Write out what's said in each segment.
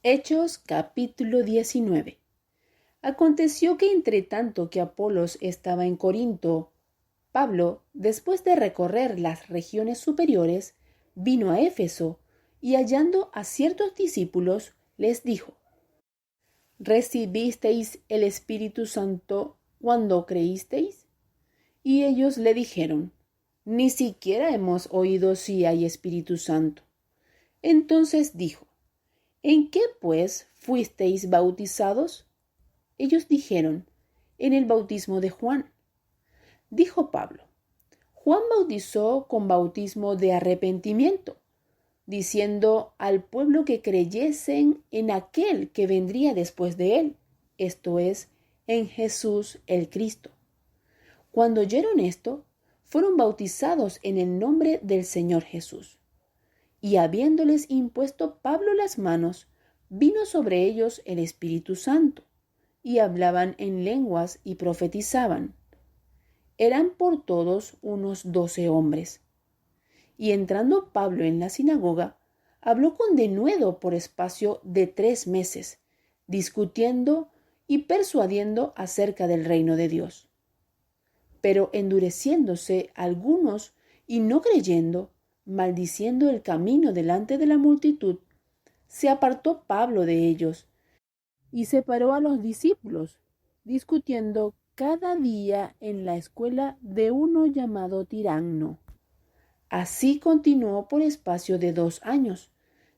Hechos capítulo 19. Aconteció que entre tanto que Apolos estaba en Corinto, Pablo, después de recorrer las regiones superiores, vino a Éfeso y hallando a ciertos discípulos, les dijo: ¿Recibisteis el Espíritu Santo cuando creísteis? Y ellos le dijeron: Ni siquiera hemos oído si hay Espíritu Santo. Entonces dijo: ¿En qué, pues, fuisteis bautizados? Ellos dijeron: En el bautismo de Juan. Dijo Pablo: Juan bautizó con bautismo de arrepentimiento, diciendo al pueblo que creyesen en aquel que vendría después de él, esto es, en Jesús el Cristo. Cuando oyeron esto, fueron bautizados en el nombre del Señor Jesús. Y habiéndoles impuesto Pablo las manos, vino sobre ellos el Espíritu Santo, y hablaban en lenguas y profetizaban. Eran por todos unos 12 hombres. Y entrando Pablo en la sinagoga, habló con denuedo por espacio de 3 meses, discutiendo y persuadiendo acerca del reino de Dios. Pero endureciéndose algunos y no creyendo, maldiciendo el camino delante de la multitud, se apartó Pablo de ellos y separó a los discípulos, discutiendo cada día en la escuela de uno llamado Tiranno. Así continuó por espacio de 2 años,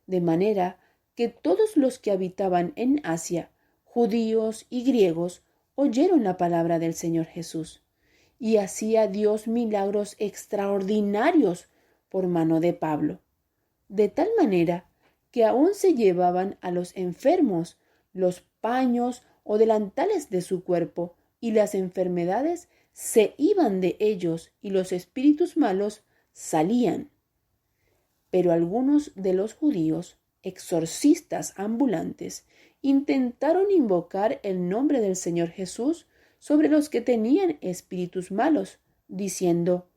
de manera que todos los que habitaban en Asia, judíos y griegos, oyeron la palabra del Señor Jesús, y hacía Dios milagros extraordinarios por mano de Pablo, de tal manera que aún se llevaban a los enfermos los paños o delantales de su cuerpo, y las enfermedades se iban de ellos y los espíritus malos salían. Pero algunos de los judíos, exorcistas ambulantes, intentaron invocar el nombre del Señor Jesús sobre los que tenían espíritus malos, diciendo: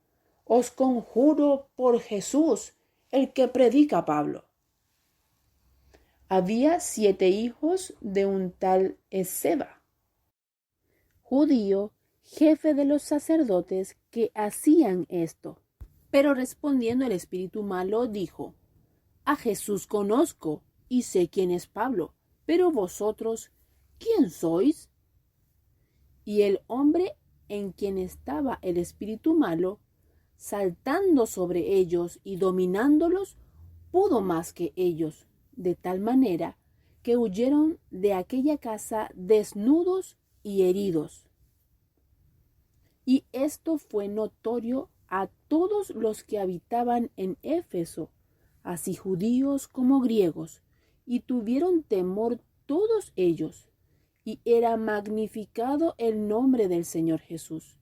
Os conjuro por Jesús, el que predica Pablo. Había 7 hijos de un tal Esceva, judío, jefe de los sacerdotes, que hacían esto. Pero respondiendo el espíritu malo, dijo: A Jesús conozco y sé quién es Pablo, pero vosotros, ¿quién sois? Y el hombre en quien estaba el espíritu malo, saltando sobre ellos y dominándolos, pudo más que ellos, de tal manera que huyeron de aquella casa desnudos y heridos. Y esto fue notorio a todos los que habitaban en Éfeso, así judíos como griegos, y tuvieron temor todos ellos, y era magnificado el nombre del Señor Jesús.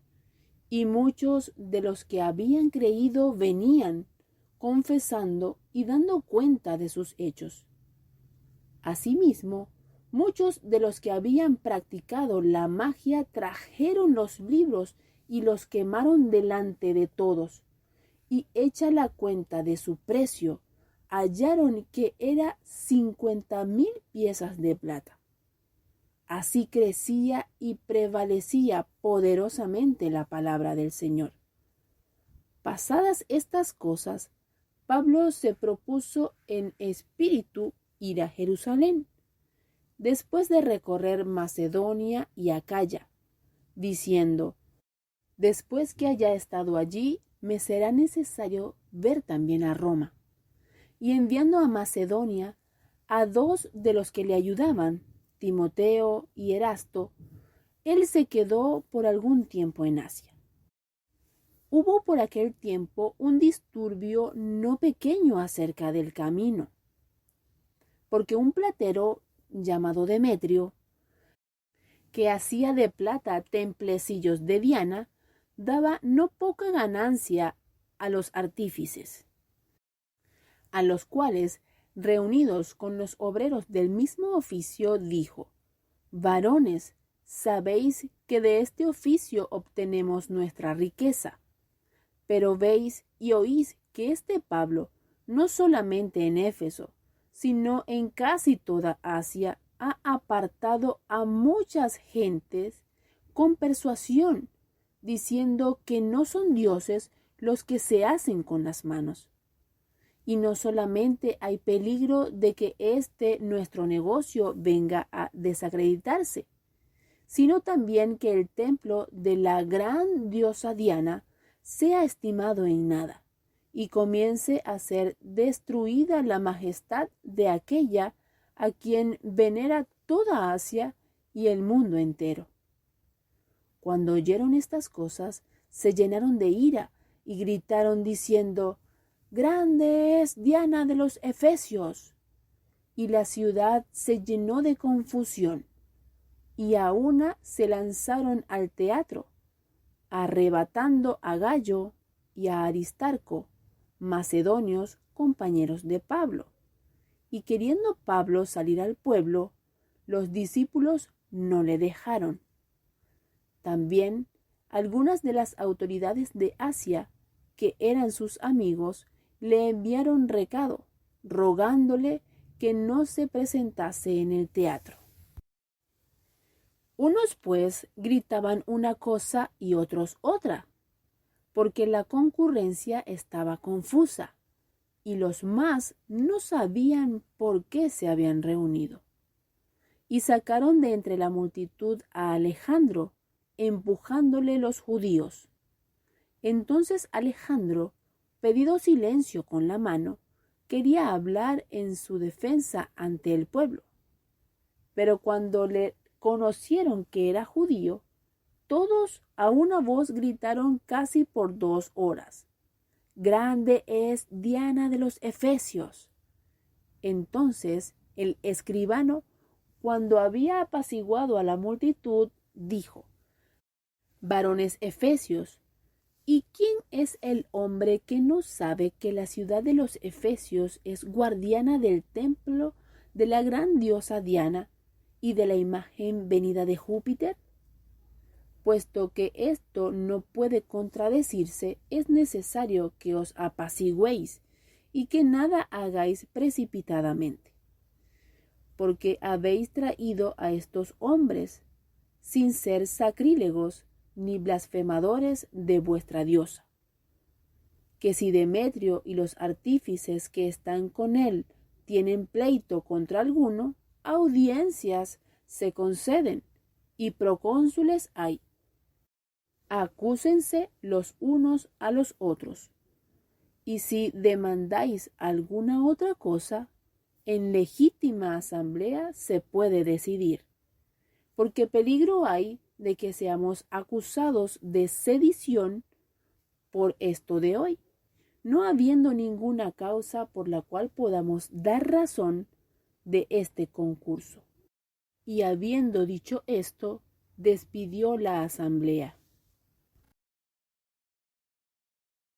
Y muchos de los que habían creído venían, confesando y dando cuenta de sus hechos. Asimismo, muchos de los que habían practicado la magia trajeron los libros y los quemaron delante de todos, y hecha la cuenta de su precio, hallaron que era 50,000 piezas de plata. Así crecía y prevalecía poderosamente la palabra del Señor. Pasadas estas cosas, Pablo se propuso en espíritu ir a Jerusalén, después de recorrer Macedonia y Acaya, diciendo: Después que haya estado allí, me será necesario ver también a Roma. Y enviando a Macedonia a 2 de los que le ayudaban, Timoteo y Erasto, él se quedó por algún tiempo en Asia. Hubo por aquel tiempo un disturbio no pequeño acerca del camino, porque un platero llamado Demetrio, que hacía de plata templecillos de Diana, daba no poca ganancia a los artífices, a los cuales, reunidos con los obreros del mismo oficio, dijo: Varones, sabéis que de este oficio obtenemos nuestra riqueza. Pero veis y oís que este Pablo, no solamente en Éfeso, sino en casi toda Asia ha apartado a muchas gentes con persuasión, diciendo que no son dioses los que se hacen con las manos. Y no solamente hay peligro de que nuestro negocio venga a desacreditarse, sino también que el templo de la gran diosa Diana sea estimado en nada y comience a ser destruida la majestad de aquella a quien venera toda Asia y el mundo entero. Cuando oyeron estas cosas, se llenaron de ira y gritaron diciendo: «¡Grande es Diana de los Efesios!». Y la ciudad se llenó de confusión, y a una se lanzaron al teatro, arrebatando a Gayo y a Aristarco, macedonios compañeros de Pablo. Y queriendo Pablo salir al pueblo, los discípulos no le dejaron. También algunas de las autoridades de Asia, que eran sus amigos, le enviaron recado, rogándole que no se presentase en el teatro. Unos pues gritaban una cosa y otros otra, porque la concurrencia estaba confusa, y los más no sabían por qué se habían reunido. Y sacaron de entre la multitud a Alejandro, empujándole los judíos. Entonces Alejandro, pedido silencio con la mano, quería hablar en su defensa ante el pueblo. Pero cuando le conocieron que era judío, todos a una voz gritaron casi por 2 horas: «¡Grande es Diana de los Efesios!». Entonces el escribano, cuando había apaciguado a la multitud, dijo: «Varones efesios, ¿y quién es el hombre que no sabe que la ciudad de los Efesios es guardiana del templo de la gran diosa Diana y de la imagen venida de Júpiter? Puesto que esto no puede contradecirse, es necesario que os apaciguéis y que nada hagáis precipitadamente, porque habéis traído a estos hombres sin ser sacrílegos ni blasfemadores de vuestra diosa. Que si Demetrio y los artífices que están con él tienen pleito contra alguno, audiencias se conceden y procónsules hay. Acúsense los unos a los otros. Y si demandáis alguna otra cosa, en legítima asamblea se puede decidir, porque peligro hay de que seamos acusados de sedición por esto de hoy, no habiendo ninguna causa por la cual podamos dar razón de este concurso». Y habiendo dicho esto, despidió la asamblea.